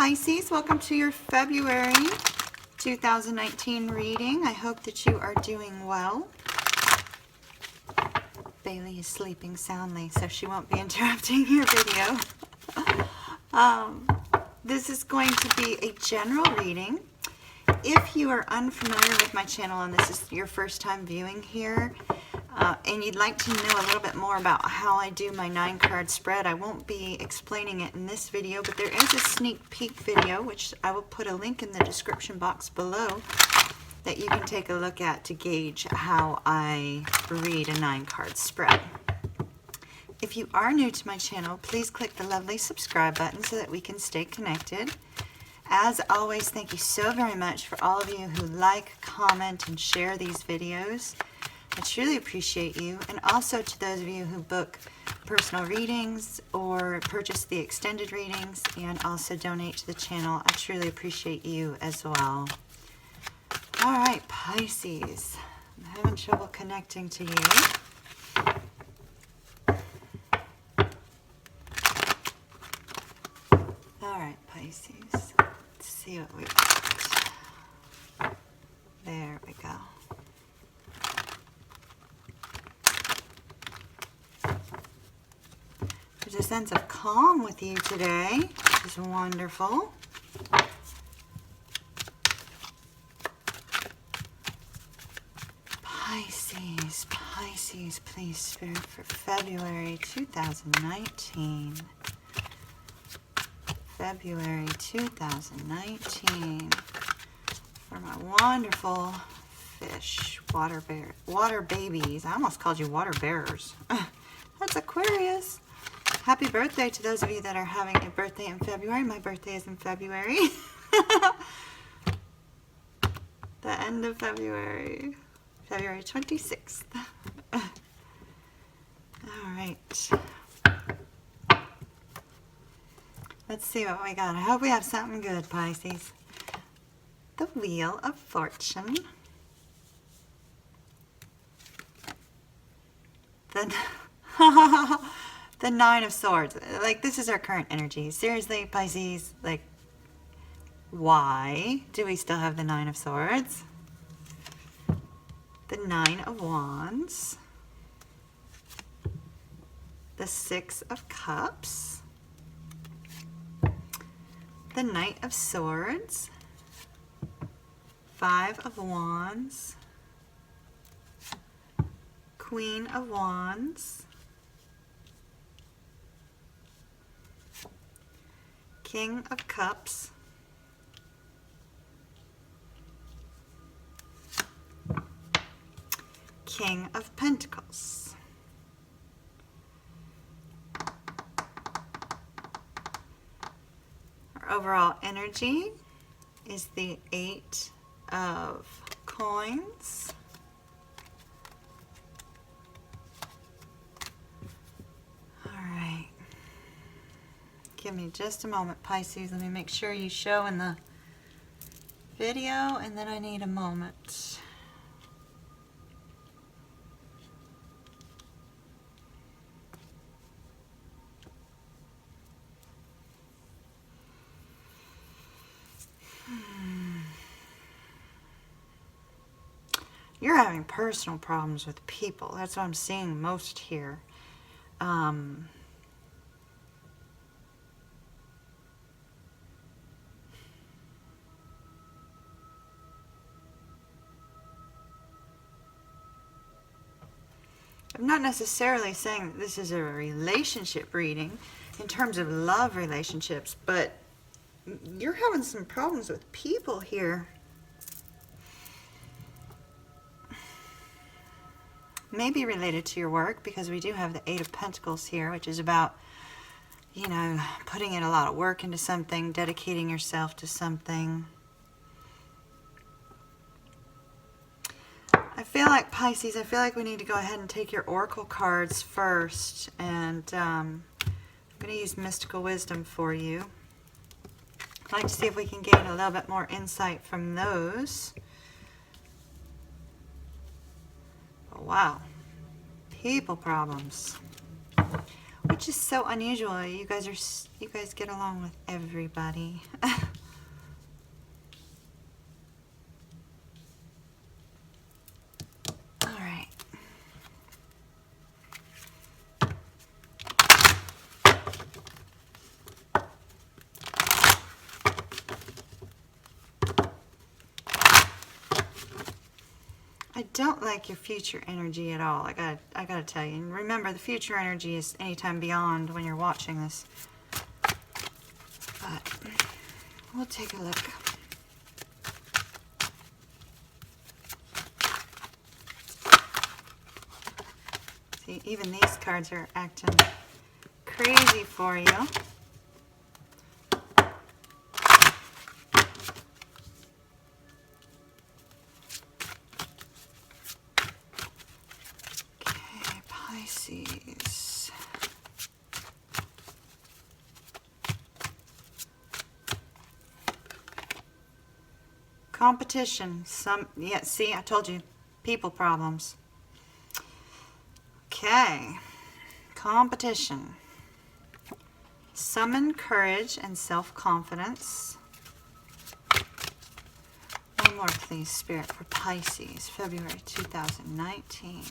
Pisces, welcome to your February 2019 reading. I hope that you are doing well. Bailey is sleeping soundly, so she won't be interrupting your video. This is going to be a general reading. If you are unfamiliar with my channel and this is your first time viewing here, and you'd like to know a little bit more about how I do my 9-card spread, I won't be explaining it in this video, but there is a sneak peek video, which I will put a link in the description box below, that you can take a look at to gauge how I read a 9-card spread. If you are new to my channel, please click the lovely subscribe button so that we can stay connected. As always, thank you so very much for all of you who like, comment, and share these videos. I truly appreciate you, and also to those of you who book personal readings or purchase the extended readings and also donate to the channel. I truly appreciate you as well. All right, Pisces, I'm having trouble connecting to you. All right, Pisces, let's see what we got. There we go. There's a sense of calm with you today, which is wonderful. Pisces, Pisces, please, Spirit, for February 2019. February 2019. For my wonderful fish, water babies. I almost called you water bearers. That's Aquarius. Happy birthday to those of you that are having a birthday in February. My birthday is in February. The end of February. February 26th. All right. Let's see what we got. I hope we have something good, Pisces. The Wheel of Fortune. The Nine of Swords. Like, this is our current energy. Seriously, Pisces, like, why do we still have the Nine of Swords? The Nine of Wands. The Six of Cups. The Knight of Swords. Five of Wands. Queen of Wands. King of Cups. King of Pentacles. Our overall energy is the Eight of Coins. Give me just a moment, Pisces. Let me make sure you show in the video, and then I need a moment. You're having personal problems with people. That's what I'm seeing most here. I'm not necessarily saying that this is a relationship reading in terms of love relationships, but you're having some problems with people here. Maybe related to your work, because we do have the Eight of Pentacles here, which is about, you know, putting in a lot of work into something, dedicating yourself to something. I feel like, Pisces, I feel like we need to go ahead and take your oracle cards first, and I'm going to use mystical wisdom for you. I'd like to see if we can gain a little bit more insight from those. Oh, wow. People problems. which is so unusual. You guys get along with everybody. All right. I don't like your future energy at all. I gotta tell you. And remember, the future energy is anytime beyond when you're watching this. But we'll take a look. See, even these cards are acting crazy for you. Pisces. Competition. Yeah, see, I told you. People problems. Okay. Competition. Summon courage and self-confidence. One more, please, Spirit, for Pisces, February 2019.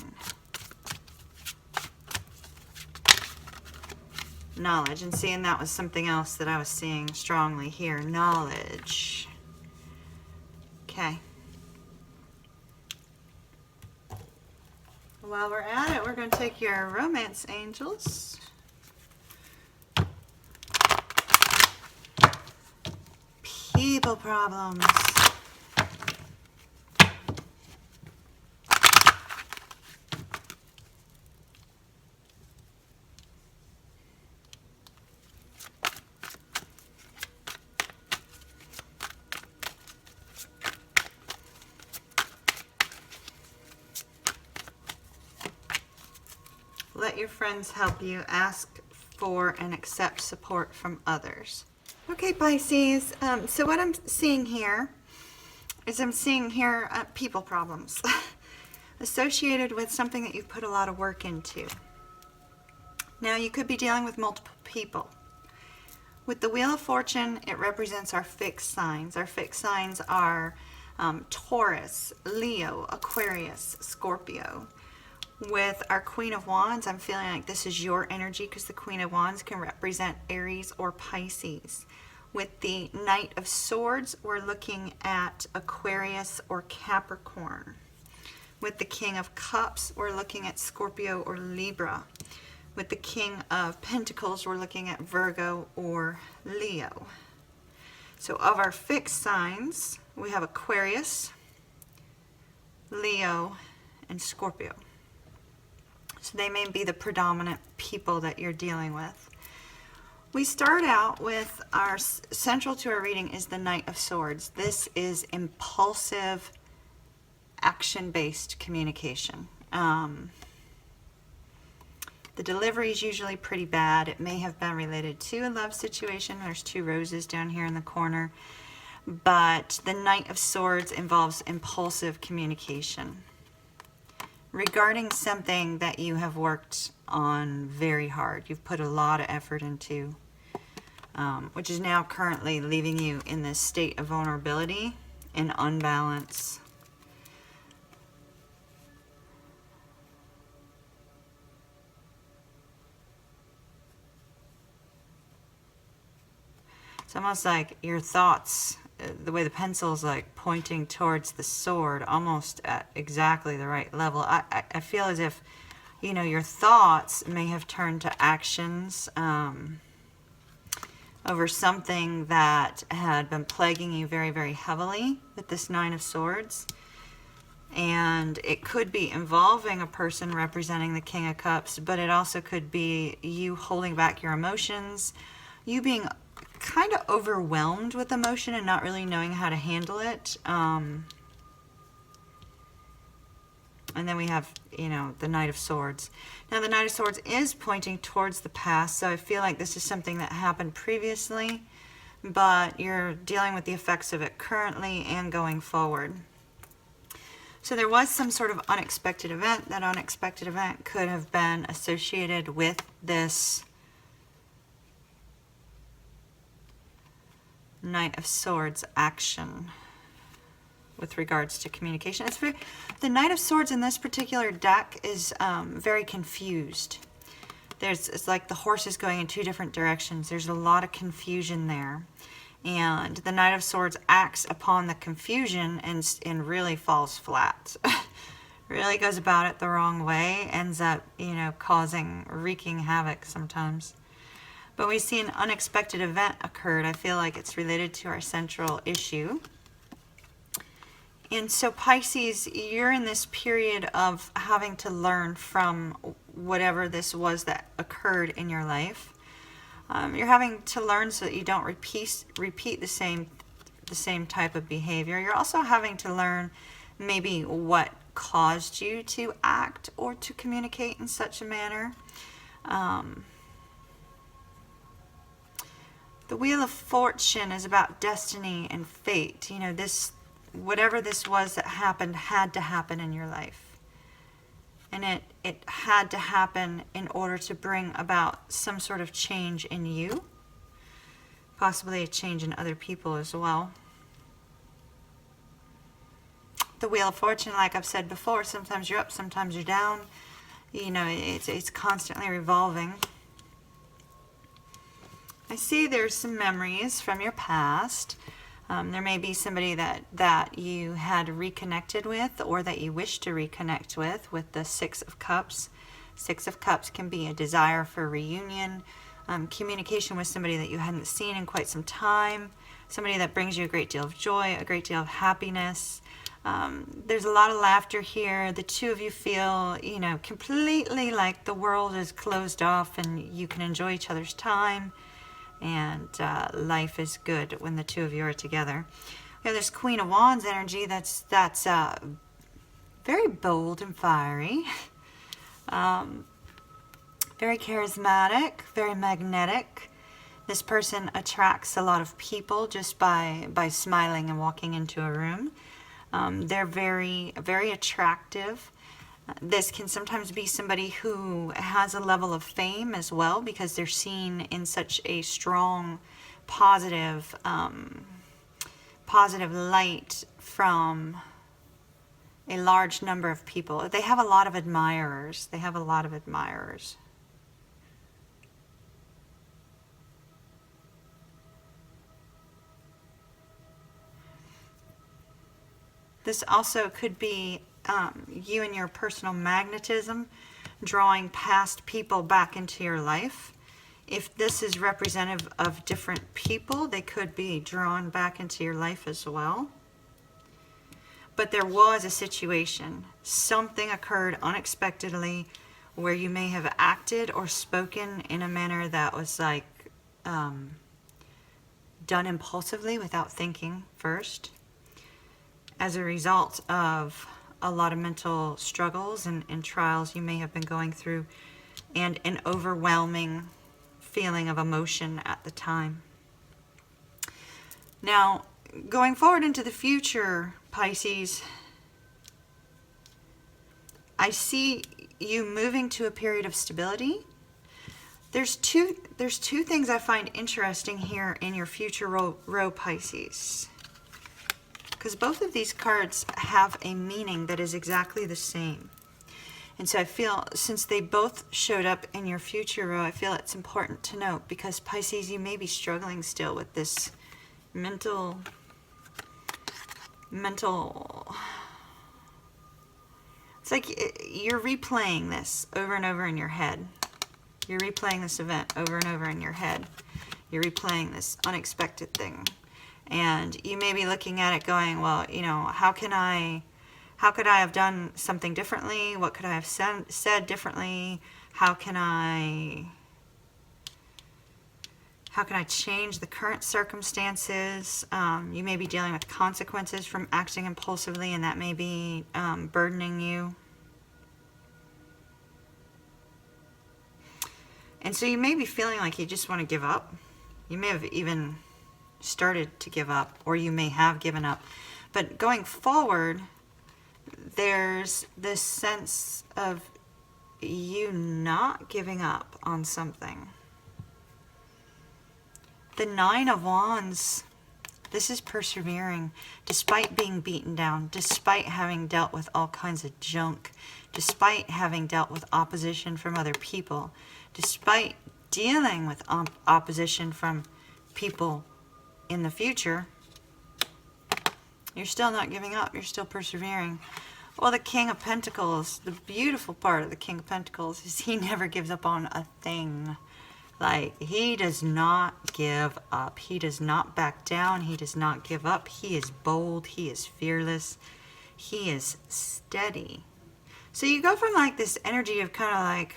Knowledge, and seeing that was something else that I was seeing strongly here. Knowledge. Okay. While we're at it, we're going to take your romance angels. People problems. Let your friends help you. Ask for and accept support from others. Okay, Pisces. So what I'm seeing here is people problems associated with something that you've put a lot of work into. Now, you could be dealing with multiple people. With the Wheel of Fortune, it represents our fixed signs. Our fixed signs are Taurus, Leo, Aquarius, Scorpio. With our Queen of Wands, I'm feeling like this is your energy because the Queen of Wands can represent Aries or Pisces. With the Knight of Swords, we're looking at Aquarius or Capricorn. With the King of Cups, we're looking at Scorpio or Libra. With the King of Pentacles, we're looking at Virgo or Leo. So of our fixed signs, we have Aquarius, Leo, and Scorpio. So they may be the predominant people that you're dealing with. We start out with our central to our reading is the Knight of Swords. This is impulsive, action-based communication. The delivery is usually pretty bad. It may have been related to a love situation. There's two roses down here in the corner. But the Knight of Swords involves impulsive communication regarding something that you have worked on very hard. You've put a lot of effort into, which is now currently leaving you in this state of vulnerability and unbalance. It's almost like your thoughts, the way the pencil's like pointing towards the sword, almost at exactly the right level. I feel as if, you know, your thoughts may have turned to actions over something that had been plaguing you very, very heavily with this Nine of Swords. And it could be involving a person representing the King of Cups, but it also could be you holding back your emotions, you being kind of overwhelmed with emotion and not really knowing how to handle it. And then we have, you know, the Knight of Swords. Now the Knight of Swords is pointing towards the past, so I feel like this is something that happened previously, but you're dealing with the effects of it currently and going forward. So there was some sort of unexpected event. That unexpected event could have been associated with this Knight of Swords action with regards to communication. The Knight of Swords in this particular deck is very confused. It's like the horse is going in two different directions. There's a lot of confusion there. And the Knight of Swords acts upon the confusion and really falls flat. Really goes about it the wrong way, ends up, you know, wreaking havoc sometimes. But we see an unexpected event occurred. I feel like it's related to our central issue. And so Pisces, you're in this period of having to learn from whatever this was that occurred in your life. You're having to learn so that you don't repeat the same type of behavior. You're also having to learn maybe what caused you to act or to communicate in such a manner. The Wheel of Fortune is about destiny and fate. You know, whatever this was that happened had to happen in your life. And it had to happen in order to bring about some sort of change in you. Possibly a change in other people as well. The Wheel of Fortune, like I've said before, sometimes you're up, sometimes you're down. You know, it's constantly revolving. I see there's some memories from your past. There may be somebody that you had reconnected with or that you wish to reconnect with the Six of Cups. Six of Cups can be a desire for reunion, communication with somebody that you hadn't seen in quite some time, somebody that brings you a great deal of joy, a great deal of happiness. There's a lot of laughter here. The two of you feel, you know, completely like the world is closed off and you can enjoy each other's time. And life is good when the two of you are together. Yeah, there's Queen of Wands energy. That's very bold and fiery, very charismatic, very magnetic. This person attracts a lot of people just by smiling and walking into a room. They're very, very attractive. This can sometimes be somebody who has a level of fame as well because they're seen in such a strong, positive light from a large number of people. They have a lot of admirers. This also could be you and your personal magnetism drawing past people back into your life. If this is representative of different people, they could be drawn back into your life as well. But there was a situation, something occurred unexpectedly where you may have acted or spoken in a manner that was like done impulsively without thinking first, as a result of a lot of mental struggles and trials you may have been going through, and an overwhelming feeling of emotion at the time. Now, going forward into the future, Pisces, I see you moving to a period of stability. There's two things I find interesting here in your future row Pisces, because both of these cards have a meaning that is exactly the same. And so I feel, since they both showed up in your future row, I feel it's important to note, because Pisces, you may be struggling still with this mental, it's like you're replaying this over and over in your head. You're replaying this event over and over in your head. You're replaying this unexpected thing. And you may be looking at it going, well, you know, how could I have done something differently? What could I have said differently? How can I change the current circumstances? You may be dealing with consequences from acting impulsively, and that may be burdening you. And so you may be feeling like you just want to give up. You may have even started to give up, or you may have given up. But going forward, there's this sense of you not giving up on something. The Nine of Wands This is persevering despite being beaten down, despite having dealt with all kinds of junk, despite having dealt with opposition from other people, despite dealing with opposition from people in the future. You're still not giving up. You're still persevering. Well, the King of Pentacles, the beautiful part of the King of Pentacles is he never gives up on a thing. Like, he does not give up. He does not back down. He does not give up. He is bold. He is fearless. He is steady. So you go from like this energy of kind of like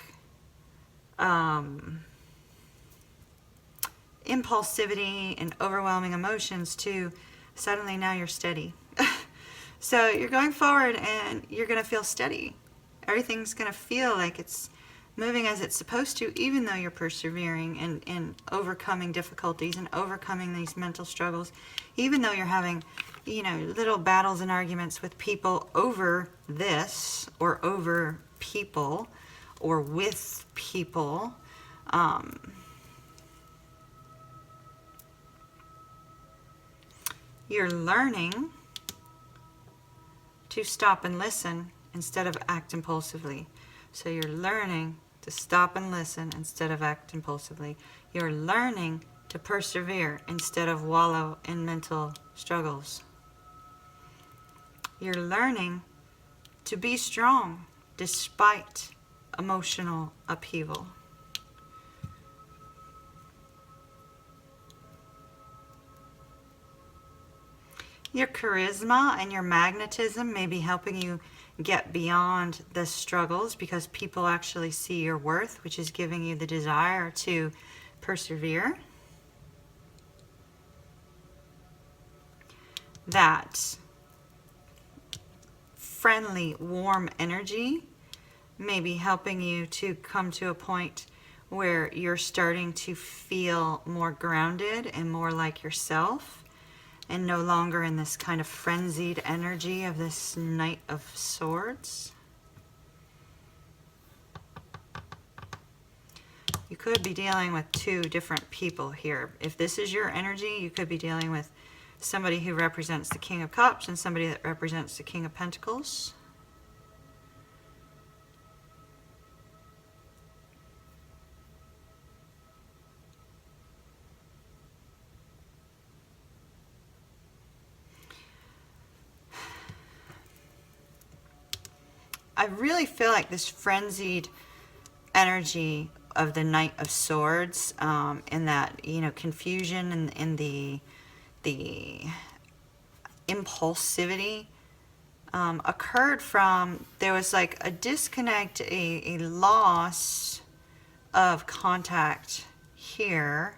impulsivity and overwhelming emotions to suddenly now you're steady. So you're going forward and you're going to feel steady. Everything's going to feel like it's moving as it's supposed to, even though you're persevering and overcoming difficulties and overcoming these mental struggles, even though you're having, you know, little battles and arguments with people over this or over people or with people. You're learning to stop and listen instead of act impulsively. So you're learning to stop and listen instead of act impulsively. You're learning to persevere instead of wallow in mental struggles. You're learning to be strong despite emotional upheaval. Your charisma and your magnetism may be helping you get beyond the struggles because people actually see your worth, which is giving you the desire to persevere. That friendly, warm energy may be helping you to come to a point where you're starting to feel more grounded and more like yourself, and no longer in this kind of frenzied energy of this Knight of Swords. You could be dealing with two different people here. If this is your energy, you could be dealing with somebody who represents the King of Cups and somebody that represents the King of Pentacles. I really feel like this frenzied energy of the Knight of Swords, in that, you know, confusion and in the impulsivity occurred from, there was like a disconnect, a loss of contact here,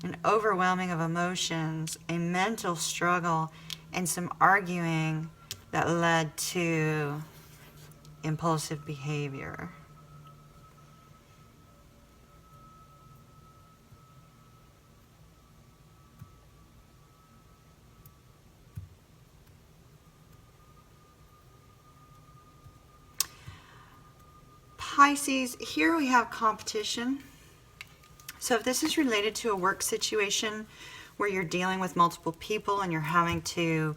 an overwhelming of emotions, a mental struggle, and some arguing that led to impulsive behavior. Pisces, here we have competition. So if this is related to a work situation where you're dealing with multiple people and you're having to,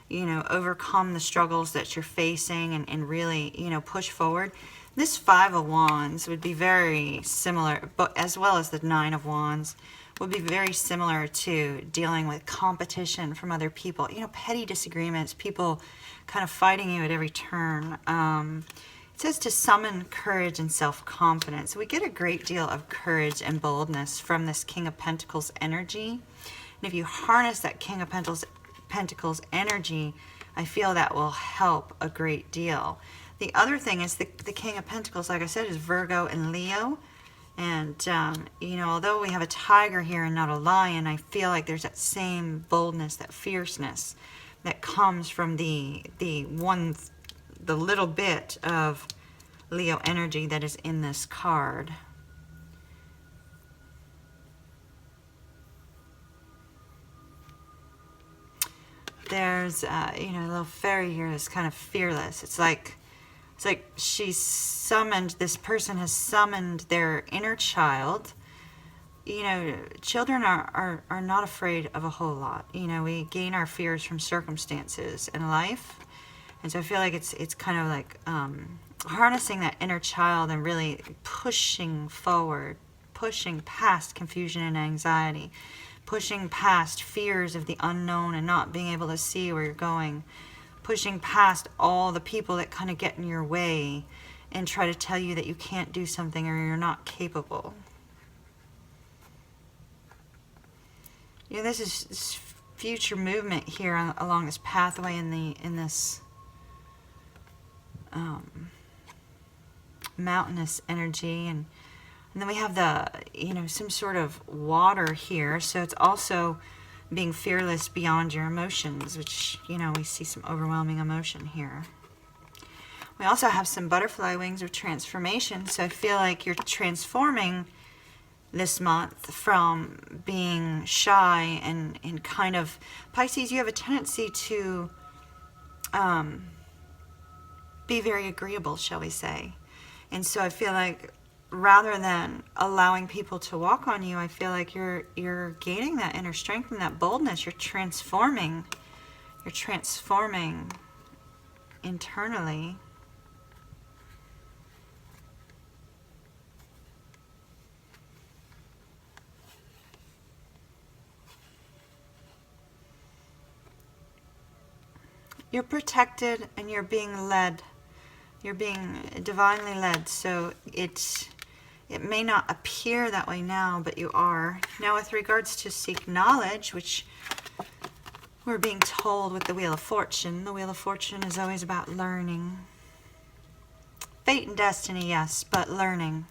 you know, overcome the struggles that you're facing and really, you know, push forward, this Five of Wands would be very similar, but as well as the Nine of Wands, would be very similar to dealing with competition from other people. You know, petty disagreements, people kind of fighting you at every turn. It says to summon courage and self-confidence. We get a great deal of courage and boldness from this King of Pentacles energy. And if you harness that King of Pentacles energy, I feel that will help a great deal. The other thing is the King of Pentacles, like I said, is Virgo and Leo. And, you know, although we have a tiger here and not a lion, I feel like there's that same boldness, that fierceness that comes from the little bit of Leo energy that is in this card. There's, you know, a little fairy here that's kind of fearless. It's like she's summoned, this person has summoned their inner child, you know, children are not afraid of a whole lot. You know, we gain our fears from circumstances in life. And so I feel like it's kind of like harnessing that inner child and really pushing forward, pushing past confusion and anxiety, pushing past fears of the unknown and not being able to see where you're going, pushing past all the people that kind of get in your way and try to tell you that you can't do something or you're not capable. You know, this is this future movement here along this pathway in this mountainous energy, and then we have the, you know, some sort of water here, so it's also being fearless beyond your emotions, which, you know, we see some overwhelming emotion here. We also have some butterfly wings of transformation, so I feel like you're transforming this month from being shy and kind of, Pisces, you have a tendency to be very agreeable, shall we say. And so I feel like rather than allowing people to walk on you, I feel like you're gaining that inner strength and that boldness. You're transforming internally. You're protected and you're being led. You're being divinely led. So it may not appear that way now, but you are. Now with regards to seek knowledge, which we're being told with the Wheel of Fortune. The Wheel of Fortune is always about learning. Fate and destiny, yes, but learning.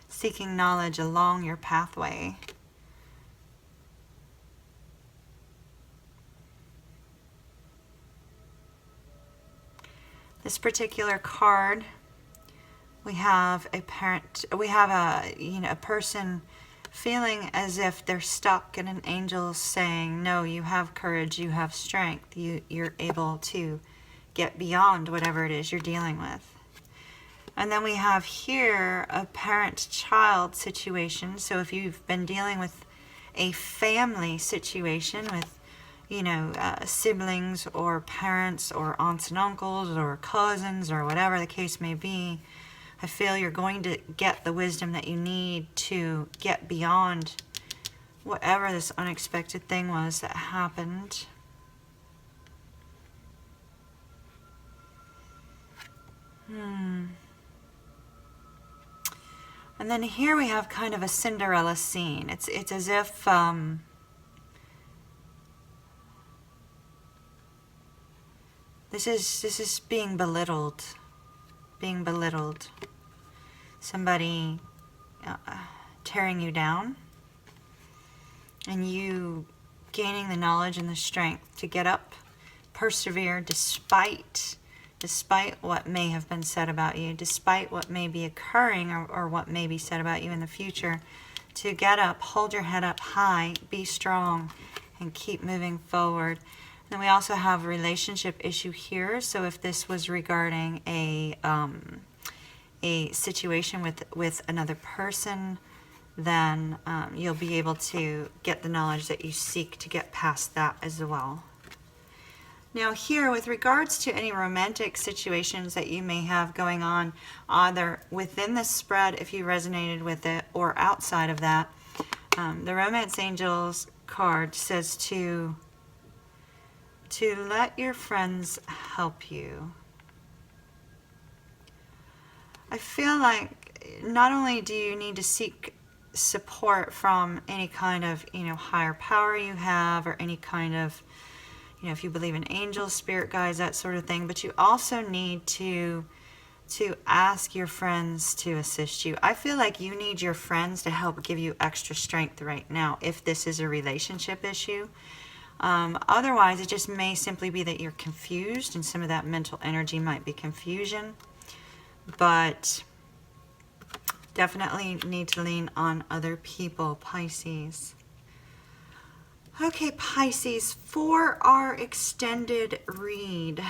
Seeking knowledge along your pathway. This particular card, we have a parent, we have a person feeling as if they're stuck, and an angel saying, no, you have courage, you have strength, you're able to get beyond whatever it is you're dealing with. And then we have here a parent-child situation. So if you've been dealing with a family situation with, you know, siblings or parents or aunts and uncles or cousins or whatever the case may be, I feel you're going to get the wisdom that you need to get beyond whatever this unexpected thing was that happened. And then here we have kind of a Cinderella scene. It's as if this is being belittled. Being belittled. Somebody tearing you down, and you gaining the knowledge and the strength to get up, persevere despite what may have been said about you, despite what may be occurring or what may be said about you in the future, to get up, hold your head up high, be strong, and keep moving forward. Then we also have a relationship issue here. So if this was regarding a situation with another person, then you'll be able to get the knowledge that you seek to get past that as well. Now here, with regards to any romantic situations that you may have going on, either within the spread, if you resonated with it, or outside of that, the Romance Angels card says to let your friends help you. I feel like not only do you need to seek support from any kind of, you know, higher power you have, or any kind of, you know, if you believe in angels, spirit guides, that sort of thing, but you also need to ask your friends to assist you. I feel like you need your friends to help give you extra strength right now if this is a relationship issue. Otherwise, it just may simply be that you're confused, and some of that mental energy might be confusion. But definitely need to lean on other people, Pisces. Okay, Pisces, for our extended read,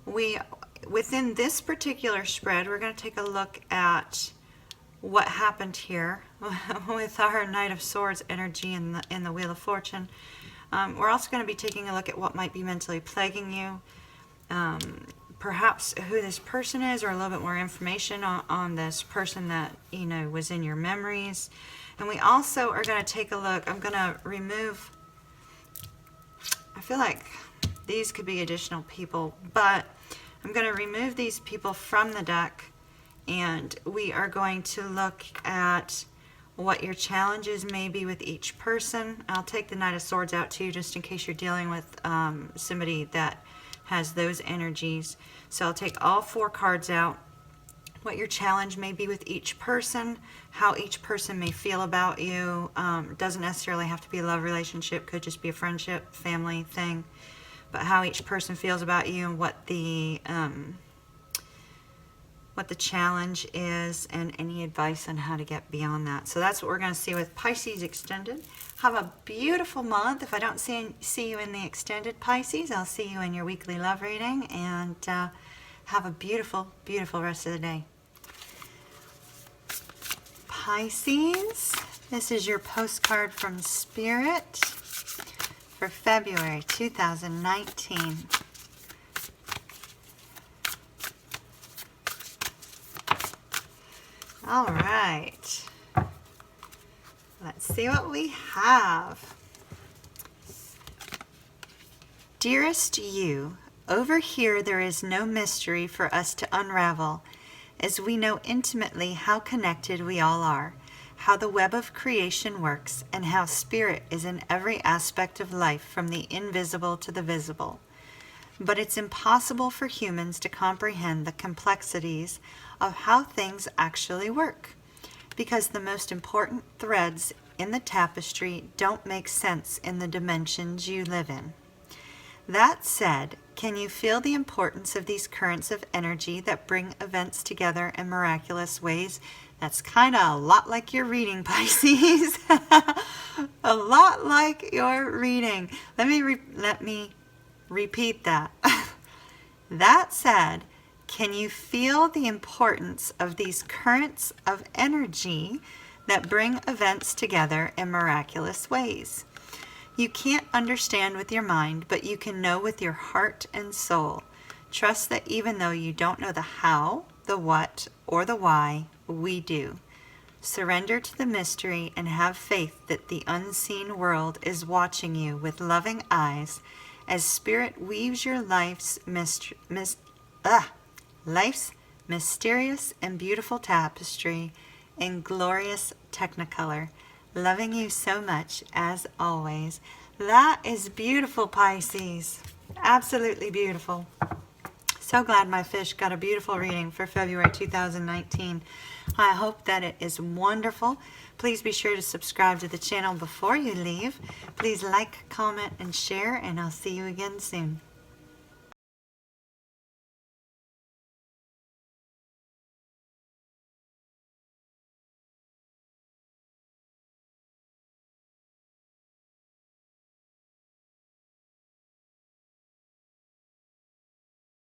within this particular spread, we're going to take a look at what happened here with our Knight of Swords energy in the Wheel of Fortune. We're also going to be taking a look at what might be mentally plaguing you, perhaps who this person is, or a little bit more information on this person that, you know, was in your memories. And we also are going to take a look. I'm going to remove, I feel like these could be additional people, but I'm going to remove these people from the deck, and we are going to look at what your challenges may be with each person. I'll take the Knight of Swords out too, just in case you're dealing with somebody that has those energies. So I'll take all 4 cards out, what your challenge may be with each person, how each person may feel about you. Doesn't necessarily have to be a love relationship, could just be a friendship, family thing, but how each person feels about you and what the challenge is, and any advice on how to get beyond that. So that's what we're going to see with Pisces Extended. Have a beautiful month. If I don't see you in the Extended Pisces, I'll see you in your weekly love reading, and have a beautiful, beautiful rest of the day. Pisces, this is your postcard from Spirit for February 2019. All right, let's see what we have. Dearest you, over here there is no mystery for us to unravel, as we know intimately how connected we all are, how the web of creation works, and how spirit is in every aspect of life, from the invisible to the visible. But it's impossible for humans to comprehend the complexities of how things actually work, because the most important threads in the tapestry don't make sense in the dimensions you live in. That said, can you feel the importance of these currents of energy that bring events together in miraculous ways? That's kind of a lot like your reading, Pisces. A lot like your reading. Let me repeat that. That said, can you feel the importance of these currents of energy that bring events together in miraculous ways? You can't understand with your mind, but you can know with your heart and soul. Trust that even though you don't know the how, the what, or the why, we do. Surrender to the mystery and have faith that the unseen world is watching you with loving eyes as Spirit weaves your life's mysterious and beautiful tapestry in glorious technicolor. Loving you so much, as always. That is beautiful, Pisces. Absolutely beautiful. So glad my fish got a beautiful reading for February 2019. I hope that it is wonderful. Please be sure to subscribe to the channel before you leave. Please like, comment, and share, and I'll see you again soon.